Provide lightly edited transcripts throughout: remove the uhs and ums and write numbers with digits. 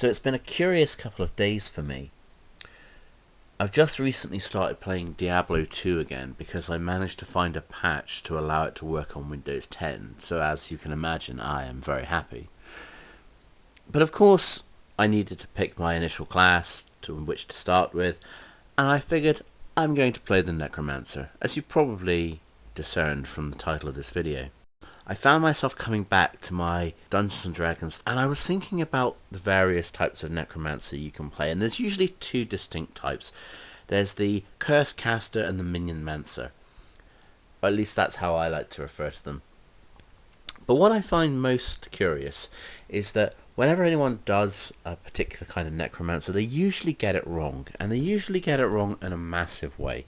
So it's been a curious couple of days for me. I've just recently started playing Diablo 2 again because I managed to find a patch to allow it to work on Windows 10, so as you can imagine I am very happy. But of course I needed to pick my initial class to which to start with, and I figured I'm going to play the Necromancer, as you probably discerned from the title of this video. I found myself coming back to my Dungeons and Dragons, and I was thinking about the various types of necromancy you can play, and there's usually two distinct types. There's the Curse Caster and the Minion Mancer. Or at least that's how I like to refer to them. But what I find most curious is that whenever anyone does a particular kind of necromancer, they usually get it wrong, and they usually get it wrong in a massive way.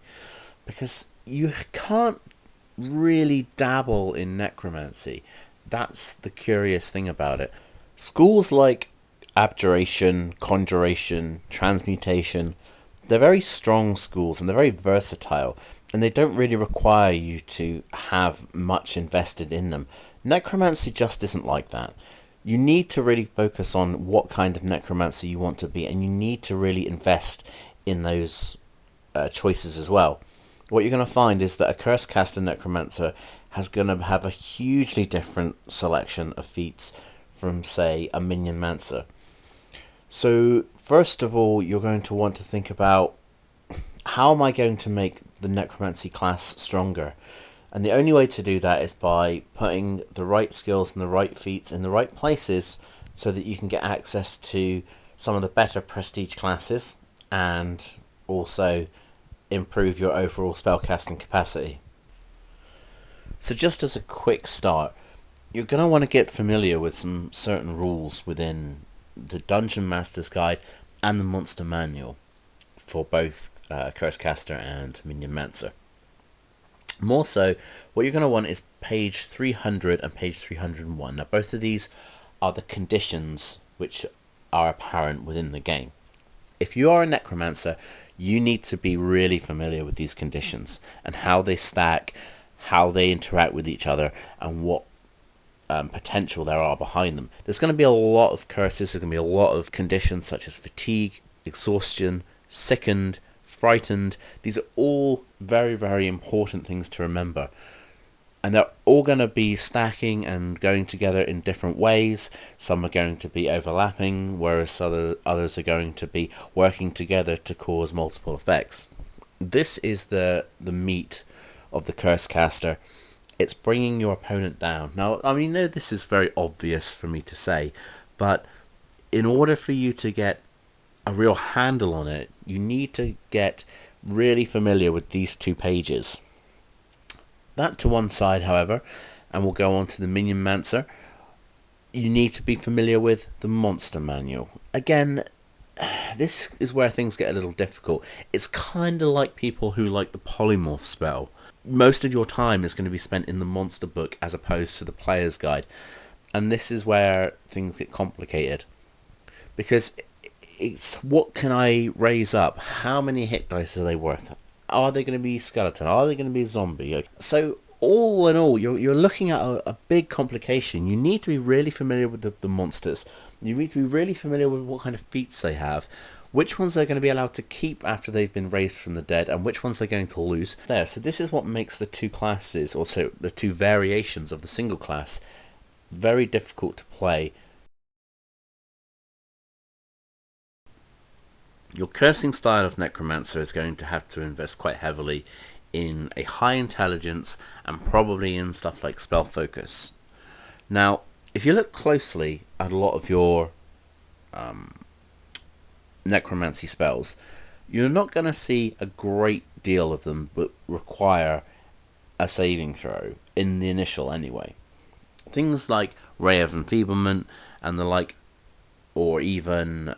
Because you can't really dabble in necromancy. That's the curious thing about it. Schools like abjuration, conjuration, transmutation, they're very strong schools and they're very versatile, and they don't really require you to have much invested in them. Necromancy just isn't like that. You need to really focus on what kind of necromancer you want to be, and you need to really invest in those choices as well. What you're going to find is that a Curse Caster Necromancer is going to have a hugely different selection of feats from, say, a Minion Mancer. So, first of all, you're going to want to think about, how am I going to make the Necromancy class stronger? And the only way to do that is by putting the right skills and the right feats in the right places so that you can get access to some of the better prestige classes and also improve your overall spellcasting capacity. So just as a quick start, you're going to want to get familiar with some certain rules within the Dungeon Master's Guide and the Monster Manual for both Curse Caster and Minion Mancer. More so, what you're going to want is page 300 and page 301. Now both of these are the conditions which are apparent within the game. If you are a necromancer, you need to be really familiar with these conditions and how they stack, how they interact with each other, and what potential there are behind them. There's going to be a lot of curses, there's going to be a lot of conditions such as fatigue, exhaustion, sickened, frightened. These are all very, very important things to remember. And they're all going to be stacking and going together in different ways. Some are going to be overlapping, whereas others are going to be working together to cause multiple effects. This is the meat of the Curse Caster. It's bringing your opponent down. Now, I mean, no, this is very obvious for me to say, but in order for you to get a real handle on it, you need to get really familiar with these two pages. That to one side, however, and we'll go on to the Minion Mancer. You need to be familiar with the Monster Manual. Again, this is where things get a little difficult. It's kind of like people who like the polymorph spell. Most of your time is going to be spent in the monster book as opposed to the player's guide. And this is where things get complicated. Because it's, what can I raise up? How many hit dice are they worth? Are they going to be skeleton? Are they going to be zombie? So all in all, you're looking at a big complication. You need to be really familiar with the monsters. You need to be really familiar with what kind of feats they have, which ones they're going to be allowed to keep after they've been raised from the dead, and which ones they're going to lose. So this is what makes the two classes, also the two variations of the single class, very difficult to play. Your cursing style of Necromancer is going to have to invest quite heavily in a high intelligence and probably in stuff like spell focus. Now, if you look closely at a lot of your necromancy spells, you're not going to see a great deal of them but require a saving throw in the initial anyway. Things like Ray of Enfeeblement and the like, or even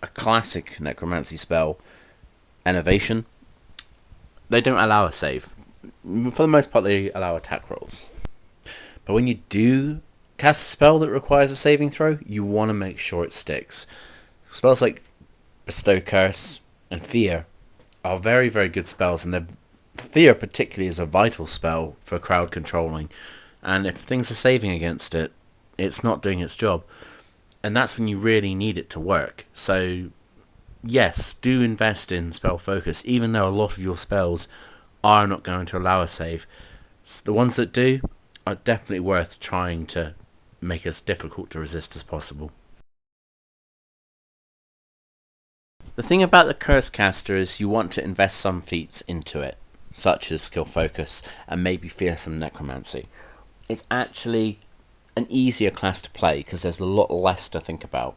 a classic necromancy spell, Innovation, they don't allow a save. For the most part, they allow attack rolls. But when you do cast a spell that requires a saving throw, you want to make sure it sticks. Spells like Bestow Curse and Fear are very, very good spells, and Fear particularly is a vital spell for crowd controlling. And if things are saving against it, it's not doing its job. and that's when you really need it to work. So yes, do invest in spell focus, even though a lot of your spells are not going to allow a save. So the ones that do are definitely worth trying to make as difficult to resist as possible. The thing about the Curse Caster is you want to invest some feats into it, such as Skill Focus and maybe Fearsome Necromancy. It's actually an easier class to play because there's a lot less to think about.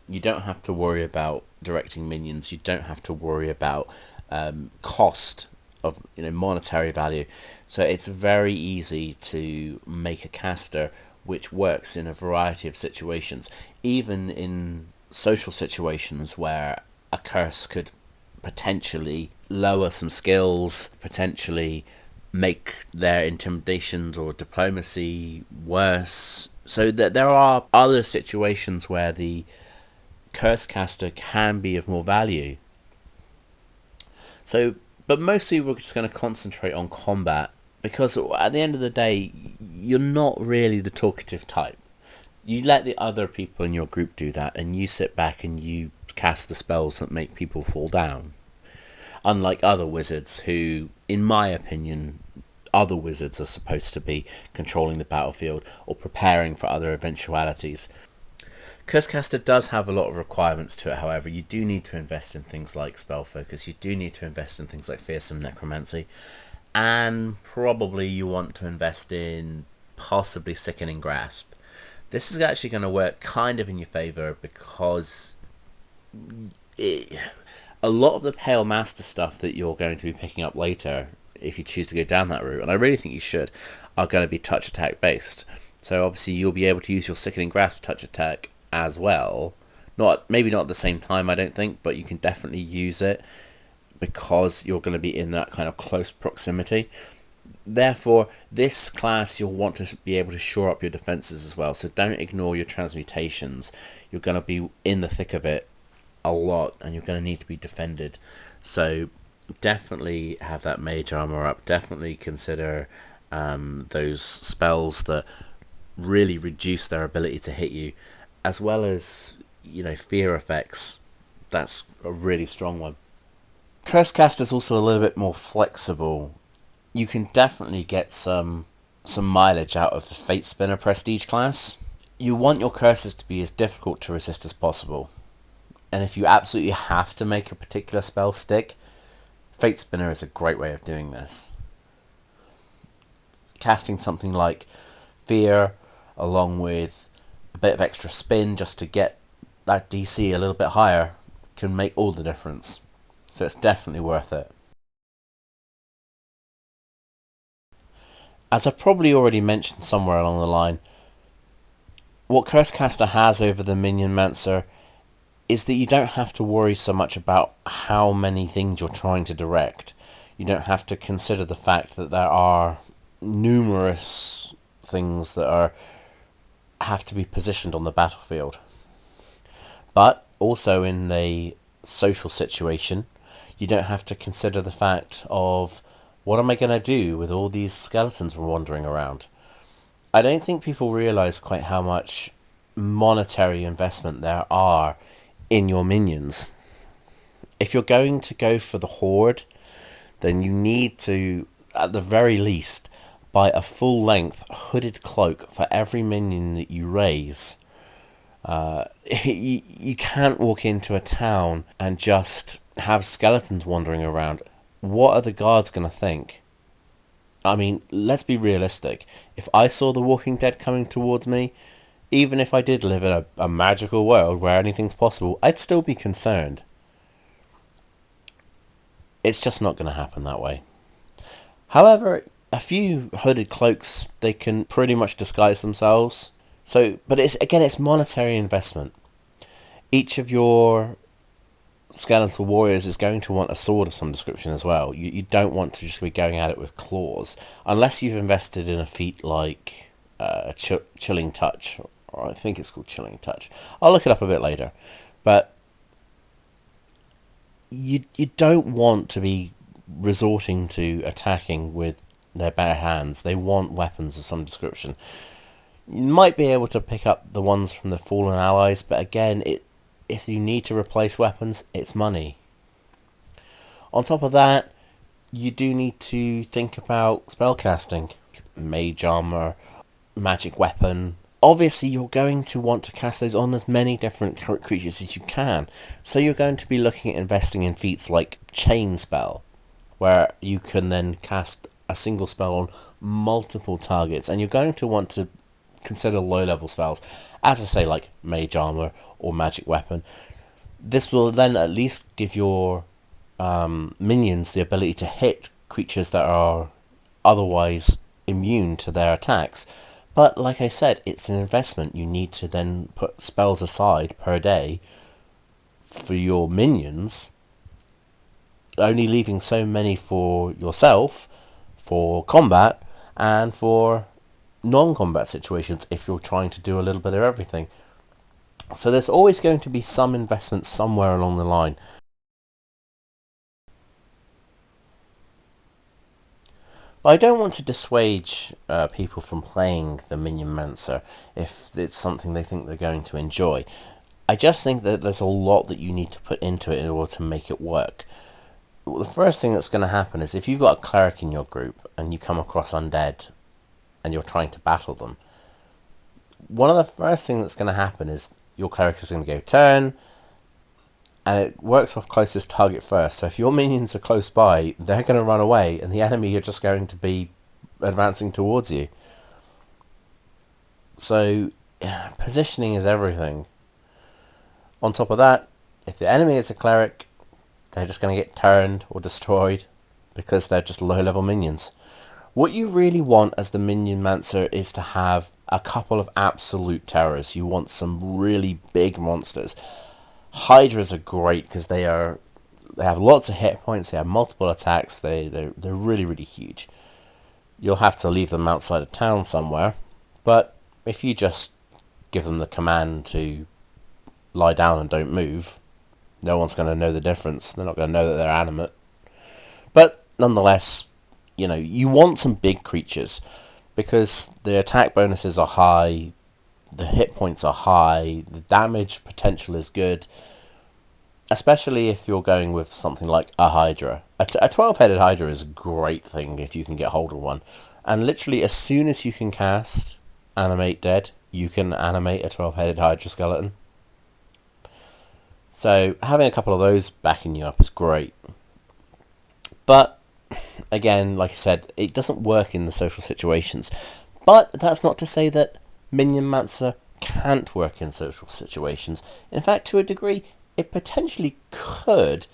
You don't have to worry about directing minions. You don't have to worry about cost of monetary value. So it's very easy to make a caster which works in a variety of situations, even in social situations where a curse could potentially lower some skills, potentially make their intimidations or diplomacy worse. So that there are other situations where the curse caster can be of more value. So, but mostly we're just going to concentrate on combat because at the end of the day, you're not really the talkative type. You let the other people in your group do that, and you sit back and you cast the spells that make people fall down. Unlike other wizards who, in my opinion, other wizards are supposed to be controlling the battlefield or preparing for other eventualities. Cursecaster does have a lot of requirements to it, however. You do need to invest in things like Spell Focus, you do need to invest in things like Fearsome Necromancy, and probably you want to invest in possibly Sickening Grasp. This is actually going to work kind of in your favour because a lot of the Pale Master stuff that you're going to be picking up later, if you choose to go down that route, and I really think you should, are going to be touch attack based. So obviously you'll be able to use your Sickening Grasp touch attack as well. Maybe not at the same time, I don't think, but you can definitely use it because you're going to be in that kind of close proximity. Therefore, this class you'll want to be able to shore up your defenses as well, so don't ignore your transmutations. You're going to be in the thick of it a lot, and you're going to need to be defended. So definitely have that mage armor up. Definitely consider those spells that really reduce their ability to hit you, as well as fear effects. That's a really strong one. Cursecast is also a little bit more flexible. You can definitely get some mileage out of the Fate Spinner Prestige class. You want your curses to be as difficult to resist as possible. And if you absolutely have to make a particular spell stick, Fate Spinner is a great way of doing this. Casting something like Fear along with a bit of extra spin just to get that DC a little bit higher can make all the difference. So it's definitely worth it. As I probably already mentioned somewhere along the line, what Cursecaster has over the Minion Mancer is that you don't have to worry so much about how many things you're trying to direct. You don't have to consider the fact that there are numerous things that have to be positioned on the battlefield. But also in the social situation, you don't have to consider the fact of what am I going to do with all these skeletons wandering around. I don't think people realise quite how much monetary investment there are in your minions. If you're going to go for the horde, then you need to, at the very least, buy a full-length hooded cloak for every minion that you raise. You can't walk into a town and just have skeletons wandering around. What are the guards going to think? I mean, let's be realistic. If I saw the Walking Dead coming towards me, even if I did live in a magical world where anything's possible, I'd still be concerned. It's just not going to happen that way. However, a few hooded cloaks, they can pretty much disguise themselves. So, but it's monetary investment. Each of your skeletal warriors is going to want a sword of some description as well. You don't want to just be going at it with claws, unless you've invested in a feat like Chilling Touch, or I think it's called Chilling Touch. I'll look it up a bit later. But you don't want to be resorting to attacking with their bare hands. They want weapons of some description. You might be able to pick up the ones from the fallen allies, but again, if you need to replace weapons, it's money. On top of that, you do need to think about spellcasting. Mage armor, magic weapon. Obviously, you're going to want to cast those on as many different creatures as you can. So you're going to be looking at investing in feats like Chain Spell, where you can then cast a single spell on multiple targets. And you're going to want to consider low-level spells, as I say, like Mage Armor or Magic Weapon. This will then at least give your minions the ability to hit creatures that are otherwise immune to their attacks. But like I said, it's an investment. You need to then put spells aside per day for your minions, only leaving so many for yourself, for combat, and for non-combat situations if you're trying to do a little bit of everything. So there's always going to be some investment somewhere along the line. But I don't want to dissuade people from playing the Minion Mancer if it's something they think they're going to enjoy. I just think that there's a lot that you need to put into it in order to make it work. Well, the first thing that's going to happen is if you've got a cleric in your group and you come across undead and you're trying to battle them, one of the first things that's going to happen is your cleric is going to go turn, and it works off closest target first. So if your minions are close by, they're going to run away, and the enemy are just going to be advancing towards you. So positioning is everything. On top of that, if the enemy is a cleric, they're just going to get turned or destroyed because they're just low-level minions. What you really want as the Minion Mancer is to have a couple of absolute terrors. You want some really big monsters. Hydras are great because they have lots of hit points, they have multiple attacks, they're really, really huge. You'll have to leave them outside of town somewhere, but if you just give them the command to lie down and don't move, no one's going to know the difference. They're not going to know that they're animate. But nonetheless, you want some big creatures because the attack bonuses are high, the hit points are high, the damage potential is good, especially if you're going with something like a Hydra. A 12-headed Hydra is a great thing if you can get hold of one. And literally as soon as you can cast Animate Dead, you can animate a 12-headed Hydra skeleton. So having a couple of those backing you up is great. But again, like I said, it doesn't work in the social situations. But that's not to say that Minion Mancer can't work in social situations. In fact, to a degree, it potentially could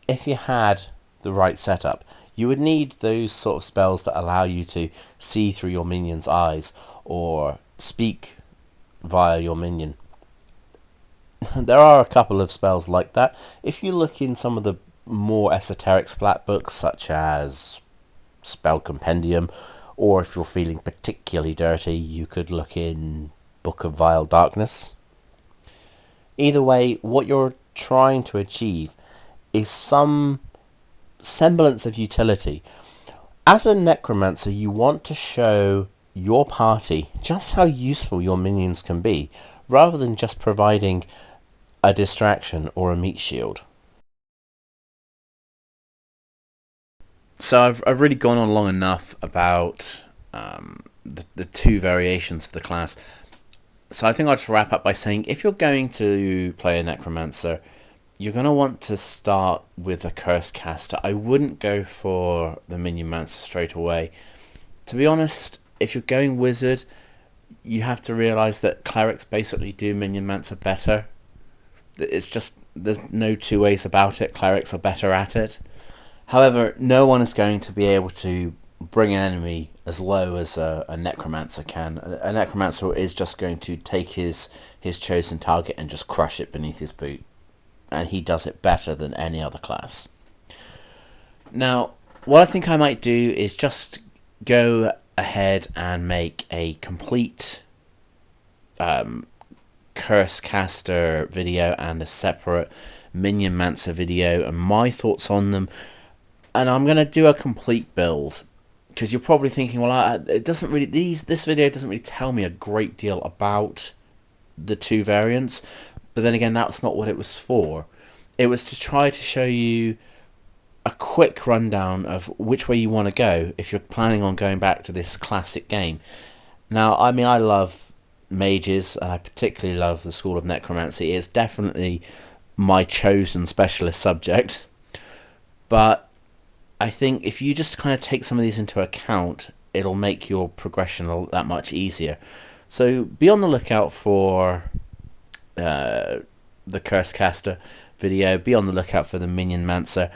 if you had the right setup. You would need those sort of spells that allow you to see through your minion's eyes or speak via your minion. There are a couple of spells like that. If you look in some of the more esoteric splat books, such as Spell Compendium, or if you're feeling particularly dirty, you could look in Book of Vile Darkness. Either way, what you're trying to achieve is some semblance of utility. As a necromancer, you want to show your party just how useful your minions can be, rather than just providing a distraction or a meat shield. So I've really gone on long enough about the two variations of the class. So I think I'll just wrap up by saying if you're going to play a Necromancer, you're going to want to start with a Curse Caster. I wouldn't go for the Minion Mancer straight away. To be honest, if you're going Wizard, you have to realise that Clerics basically do Minion Mancer better. It's just, there's no two ways about it. Clerics are better at it. However, no one is going to be able to bring an enemy as low as a Necromancer can. A Necromancer is just going to take his chosen target and just crush it beneath his boot. And he does it better than any other class. Now, what I think I might do is just go ahead and make a complete Curse Caster video and a separate Minion Mancer video and my thoughts on them. And I'm going to do a complete build. because you're probably thinking, well, it doesn't really, this video doesn't really tell me a great deal about the two variants. But then again, that's not what it was for. It was to try to show you a quick rundown of which way you want to go if you're planning on going back to this classic game. Now, I mean, I love mages, and I particularly love the School of Necromancy. It's definitely my chosen specialist subject. But I think if you just kind of take some of these into account, it'll make your progression that much easier. So be on the lookout for the Curse Caster video. Be on the lookout for the Minion Mancer.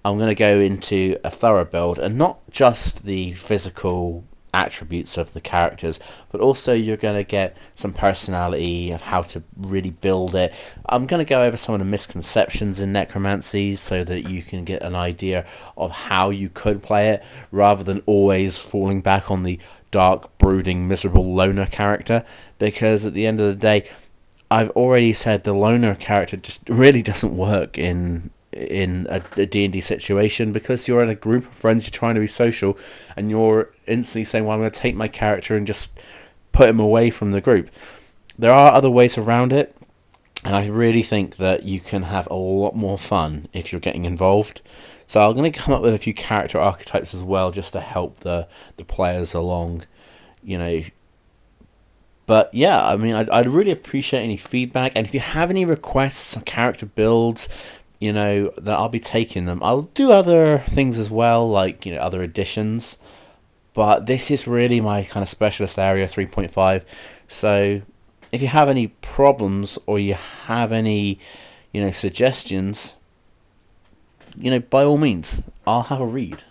I'm going to go into a thorough build, and not just the physical attributes of the characters, but also you're going to get some personality of how to really build it. I'm going to go over some of the misconceptions in Necromancy so that you can get an idea of how you could play it, rather than always falling back on the dark, brooding, miserable loner character, because at the end of the day, I've already said the loner character just really doesn't work in a D&D situation, because you're in a group of friends, you're trying to be social, and you're instantly saying, well, I'm going to take my character and just put him away from the group. There are other ways around it, and I really think that you can have a lot more fun if you're getting involved. So I'm going to come up with a few character archetypes as well, just to help the players along, you know. But yeah, I mean, I'd really appreciate any feedback, and if you have any requests on character builds, you know, that I'll be taking them. I'll do other things as well, like, you know, other editions, but this is really my kind of specialist area, 3.5. So if you have any problems, or you have any, you know, suggestions, you know, by all means, I'll have a read.